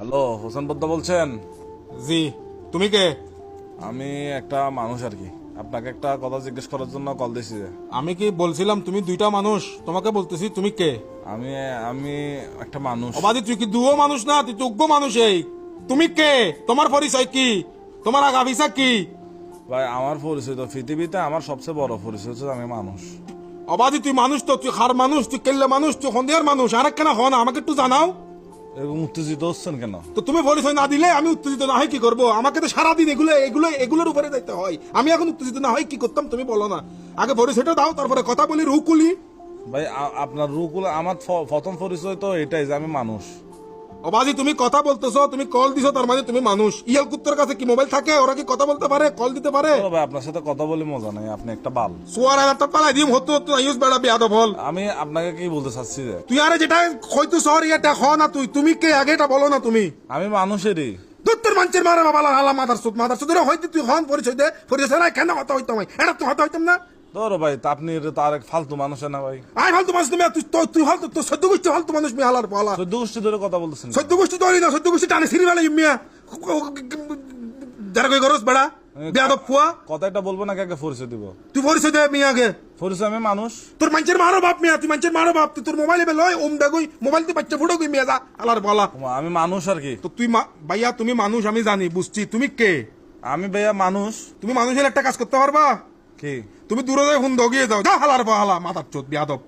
Hello, Hossain বদ্দা বলছেন? জি। তুমি কে? আমি একটা মানুষ আর কি, আপনাকে একটা কথা জিজ্ঞেস করার জন্য কল দিছি। আমি কি বলছিলাম তুমি দুইটা মানুষ? তোমাকে বলতেছি তুমি কে? আমি আমি একটা মানুষ। অবাদি তুই কি দুও মানুষ না, তুই যোগ্য মানুষ। এই তুমি কে? তোমার পরিচয় কি? তোমার আগাভিসা কি? ভাই আমার পরিচয় তো পৃথিবীতে আমার সবচেয়ে বড় পরিচয় হচ্ছে আমি মানুষ। অবাদি তুই মানুষ তো, তুই হার মানুষ, তুই কেল্লে মানুষ, তুই সন্ধিয়ার মানুষ। আরেক কেন হন আমাকে একটু জানাও এরকম উত্তেজিত হচ্ছেন কেন? তো। তুমি পরিচয় না দিলে আমি উত্তেজিত না হয় কি করবো? আমাকে তো সারাদিন এগুলোর উপরে দিতে হয়। আমি এখন উত্তেজিত না হয় কি করতাম তুমি বলো না। আগে পরিচয়টা দাও, তারপরে কথা বলি রুকুলি। ভাই আপনার রুকুল আমার প্রথম পরিচয় তো এটাই যে আমি মানুষ। অবাজি তুমি কথা বলতেছো, তুমি কল দিছো, তার মানে তুমি মানুষ। ইয়াল কুত্তর কাছে কি মোবাইল থাকে? ওরা কি কথা বলতে পারে, কল দিতে পারে? চলো ভাই, আপনার সাথে কথা বলে মজা নাই, আপনি একটা বাল। সোয়ার একটা পালাই দিম হতো তো ইউজ বেড়া বেয়াদব হল। আমি আপনাকে কি বলতে চাচ্ছি যে তুই আরে যেটা হয়তো সর এটা হ না, তুমি কে আগে এটা বলো না তুমি। আমি মানুষেরই। দত্তর মানুষের মারা বাবা হালা মাদার সুদ হয়তো তুই হন পরিচয় দে, পরিচয় না কেন কথা হইতাম এটা তো হতে হইতাম না। ধরো ভাই, তা আপনি তার এক ফালতু মানুষ না ভাই। আই ফালতু মানুষ তুমি, তুই হল তো সদ্য গোষ্ঠী ফালতু মানুষ মিয়া হালার পালা। 14 গোষ্ঠী ধরে কথা বলতেছেন। সদ্য গোষ্ঠী তো না, সদ্য গোষ্ঠী টানে সিঁড়ি বেলা মিয়া যারা কই গরস বেড়া বেয়াদব ফুয়া। কথা একটা বলবো না, কাকে পরিচয় দিব? তুই পরিচয় দে মিয়া আগে। পরিচয় আমি মানুষ। তোর মানুষের মারো বাপ মিয়া, তুই মানুষের মারো বাপ। তুই তোর মোবাইলে বেলয় ওম দেখই মোবাইল তুই বাচ্চা ফুটো গই মিয়া যা আলার বলা। আমি মানুষ আর কি। তো তুই ভাইয়া তুমি মানুষ আমি জানি বুঝছি, তুমি কে? আমি ভাইয়া মানুষ। তুমি মানুষের একটা কাজ করতে পারবা কি? তুমি দূরে যাই ফোন দগিয়ে যাও, যা হালার হালা মাথার চোদ বিয়াদব।